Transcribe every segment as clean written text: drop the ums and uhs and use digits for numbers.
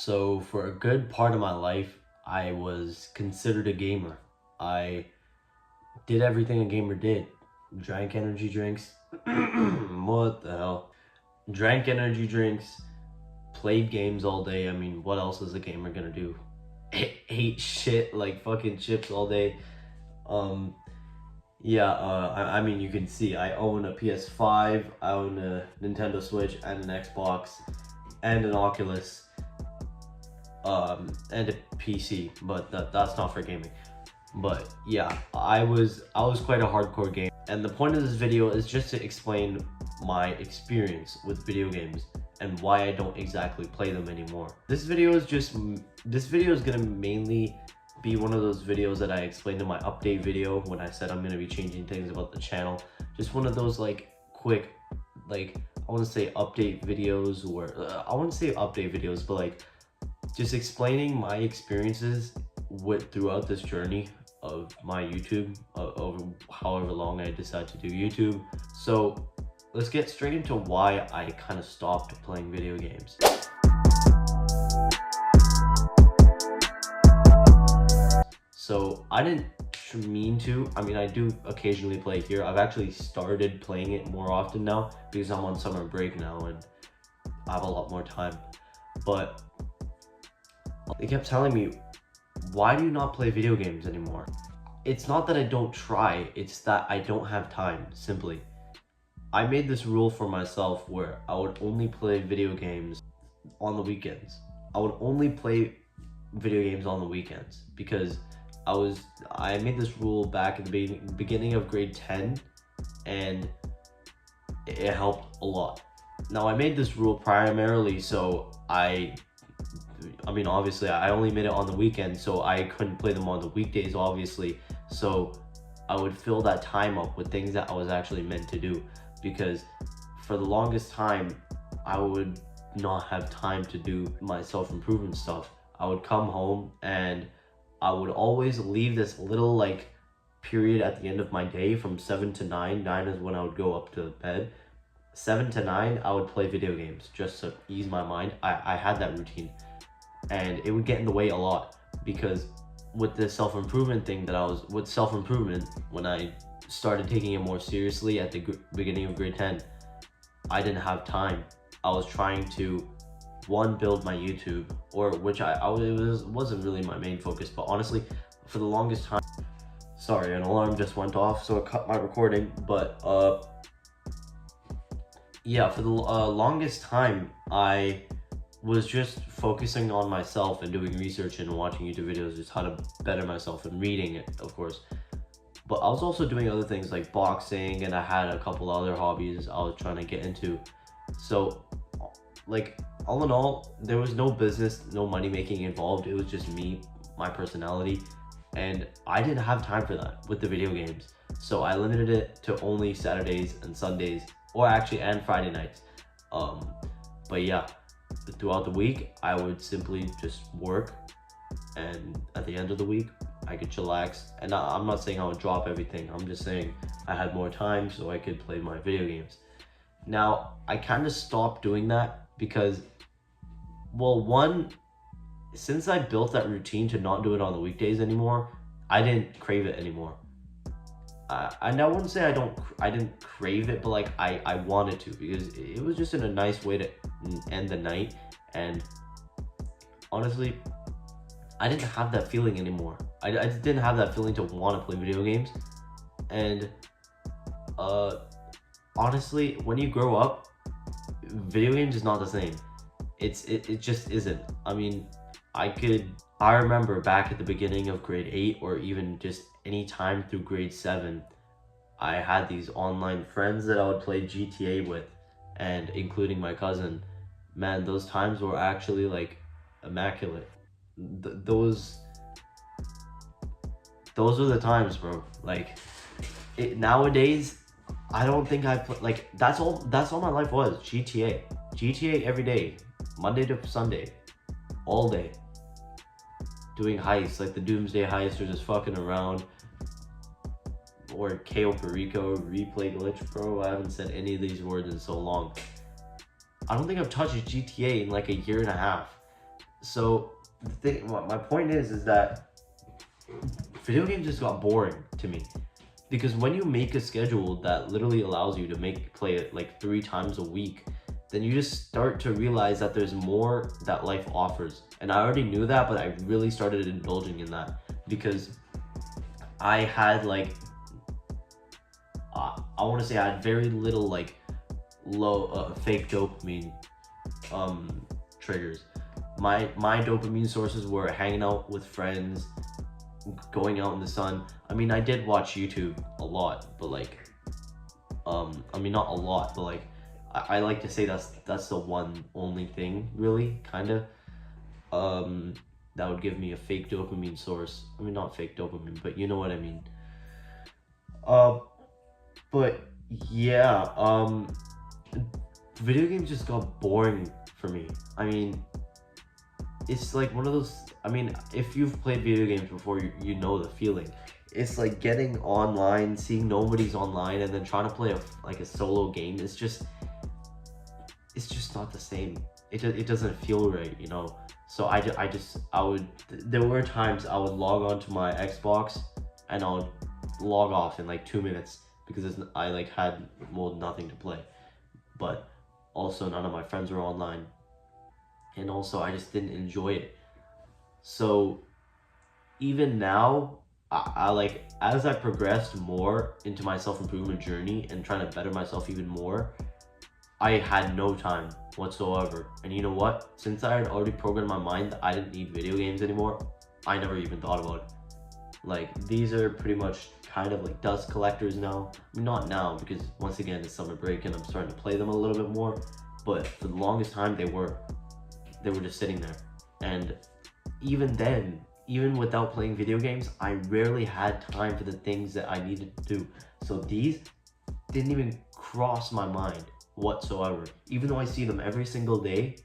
So for a good part of my life, I was considered a gamer. I did everything a gamer did. Drank energy drinks. What the hell? Drank energy drinks, played games all day. I mean, what else is a gamer gonna do? Ate shit like fucking chips all day. Um, I mean, you can see I own a PS5, I own a Nintendo Switch, and an Xbox, and an Oculus. And a PC, but that's not for gaming. But yeah, I was quite a hardcore gamer, and the point of this video is just to explain my experience with video games and why I don't exactly play them anymore. This video is gonna mainly be one of those videos that I explained in my update video when I said I'm gonna be changing things about the channel. Just one of those like quick, like I want to say update videos, or I wouldn't say update videos, but like just explaining my experiences throughout this journey of my YouTube, over however long I decide to do YouTube. So let's get straight into why I kind of stopped playing video games. So I didn't mean to. I mean, I do occasionally play here. I've actually started playing it more often now because I'm on summer break now and I have a lot more time. But they kept telling me, why do you not play video games anymore? It's not that I don't try, it's that I don't have time, simply. I made this rule for myself where I would only play video games on the weekends. I would only play video games on the weekends because I made this rule back at the beginning of grade 10, and it helped a lot. Now I made this rule primarily so I mean, obviously I only made it on the weekend, so I couldn't play them on the weekdays, obviously. So I would fill that time up with things that I was actually meant to do, because for the longest time I would not have time to do my self-improvement stuff. I would come home and I would always leave this little like period at the end of my day from 7 to 9. 9 is when I would go up to bed. 7 to 9 I would play video games just to ease my mind. I had that routine, and it would get in the way a lot because with the self-improvement thing when I started taking it more seriously at the beginning of grade 10, I didn't have time. I was trying to build my YouTube, or which wasn't really my main focus, but honestly for the longest time, sorry, an alarm just went off so it cut my recording, but yeah, for the longest time I was just focusing on myself and doing research and watching YouTube videos, just how to better myself, and reading it, of course. But I was also doing other things like boxing, and I had a couple other hobbies I was trying to get into. So like all in all, there was no business, no money making involved. It was just me, my personality, and I didn't have time for that with the video games. So I limited it to only Saturdays and Sundays, or actually and Friday nights. But yeah, throughout the week I would simply just work, and at the end of the week I could chillax. And I'm not saying I would drop everything, I'm just saying I had more time so I could play my video games. Now I kind of stopped doing that because, well, one, since I built that routine to not do it on the weekdays anymore, I didn't crave it anymore. And I wouldn't say I didn't crave it, but like I wanted to, because it was just in a nice way to end the night. And honestly, I didn't have that feeling anymore. I just didn't have that feeling to want to play video games. And honestly, when you grow up, video games is not the same. It just isn't. I mean, I remember back at the beginning of grade 8, or even just any time through grade 7, I had these online friends that I would play GTA with, and including my cousin. Man, those times were actually like immaculate. Those were the times, bro. Like nowadays, I don't think I play, like that's all my life was. GTA every day, Monday to Sunday, all day, doing heists like the Doomsday Heist, or just fucking around, or KO Perico, replay glitch. Bro, I haven't said any of these words in so long. I don't think I've touched GTA in like a year and a half. So the thing, my point is that video games just got boring to me. Because when you make a schedule that literally allows you to play it like 3 times a week, then you just start to realize that there's more that life offers. And I already knew that, but I really started indulging in that because I had like, I want to say I had very little like low fake dopamine triggers. My dopamine sources were hanging out with friends, going out in the sun. I mean, I did watch YouTube a lot, but like, I mean, not a lot, but like, I like to say that's the one only thing, really, kind of, that would give me a fake dopamine source. I mean, not fake dopamine, but you know what I mean. Uh, but yeah, video games just got boring for me. I mean, it's like one of those, I mean, if you've played video games before, you know the feeling. It's like getting online, seeing nobody's online, and then trying to play a solo game. It's just not the same. It doesn't feel right, you know. So there were times I would log on to my Xbox and I would log off in like 2 minutes because I like had nothing to play. But also none of my friends were online. And also I just didn't enjoy it. So even now, I like, as I progressed more into my self-improvement journey and trying to better myself even more, I had no time whatsoever. And you know what? Since I had already programmed my mind that I didn't need video games anymore, I never even thought about it. Like, these are pretty much kind of like dust collectors now. I mean, not now, because once again, it's summer break and I'm starting to play them a little bit more. But for the longest time, they were just sitting there. And even then, even without playing video games, I rarely had time for the things that I needed to do. So these didn't even cross my mind whatsoever. Even though I see them every single day,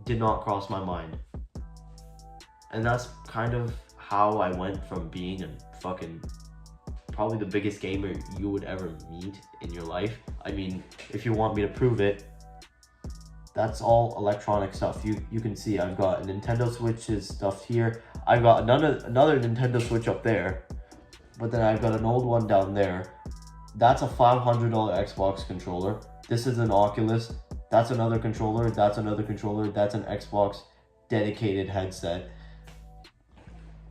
did not cross my mind. And that's kind of how I went from being a fucking, probably the biggest gamer you would ever meet in your life. I mean, if you want me to prove it, that's all electronic stuff. You can see I've got a Nintendo Switch's stuff here. I've got another Nintendo Switch up there, but then I've got an old one down there. That's a $500 Xbox controller. This is an Oculus. That's another controller. That's another controller. That's an Xbox dedicated headset.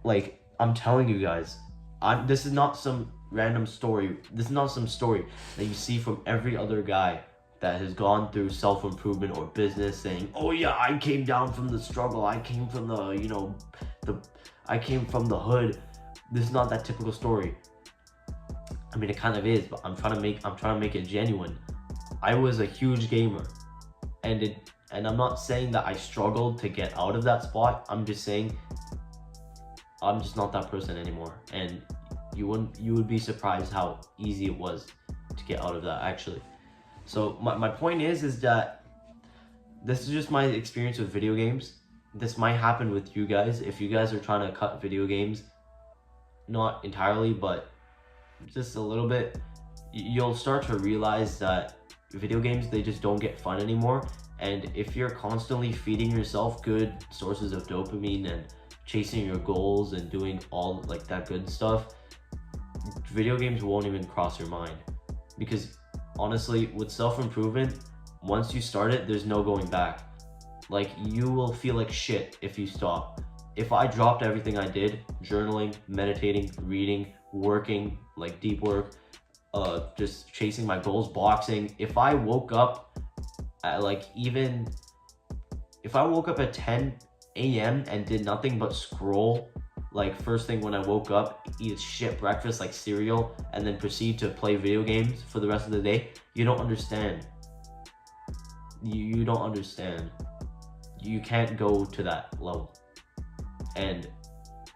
Like, I'm telling you guys, this is not some random story. This is not some story that you see from every other guy that has gone through self-improvement or business saying, oh yeah, I came down from the struggle. I came from the, you know, I came from the hood. This is not that typical story. I mean, it kind of is, but I'm trying to make it genuine. I was a huge gamer, and I'm not saying that I struggled to get out of that spot. I'm just saying I'm just not that person anymore. And you would be surprised how easy it was to get out of that, actually. So my point is that this is just my experience with video games. This might happen with you guys if you guys are trying to cut video games, not entirely, but just a little bit. You'll start to realize that video games, they just don't get fun anymore. And if you're constantly feeding yourself good sources of dopamine and chasing your goals and doing all like that good stuff, video games won't even cross your mind. Because honestly, with self-improvement, once you start it, there's no going back. Like, you will feel like shit if you stop. If I dropped everything I did, journaling, meditating, reading, working, like deep work, just chasing my goals, boxing, if I woke up at if I woke up at 10 a.m. and did nothing but scroll, like first thing when I woke up, eat shit breakfast like cereal, and then proceed to play video games for the rest of the day, you don't understand. You don't understand. You can't go to that level. And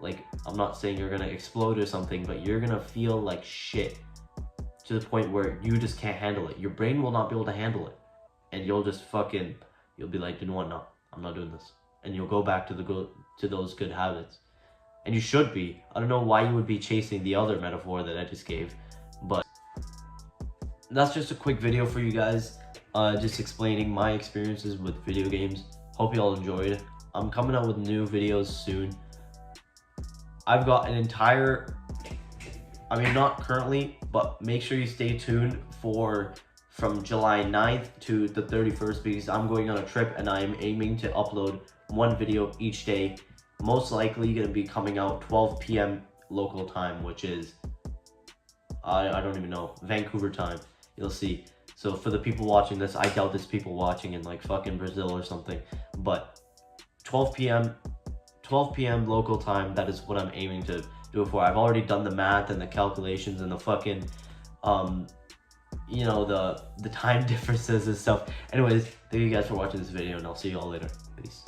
like, I'm not saying you're gonna explode or something, but you're gonna feel like shit to the point where you just can't handle it. Your brain will not be able to handle it. And you'll just you'll be like, you know what, no, I'm not doing this. And you'll go back to those good habits. And you should be. I don't know why you would be chasing the other metaphor that I just gave, but that's just a quick video for you guys, just explaining my experiences with video games. Hope you all enjoyed. I'm coming out with new videos soon. I've got an entire, I mean, not currently, but make sure you stay tuned for from July 9th to the 31st, because I'm going on a trip and I'm aiming to upload one video each day. Most likely going to be coming out 12 p.m. local time, which is, I don't even know, Vancouver time. You'll see. So for the people watching this, I doubt there's people watching in like fucking Brazil or something, but 12 p.m. local time, that is what I'm aiming to do it for. I've already done the math and the calculations and the fucking you know, the time differences and stuff. Anyways, thank you guys for watching this video, and I'll see you all later. Peace.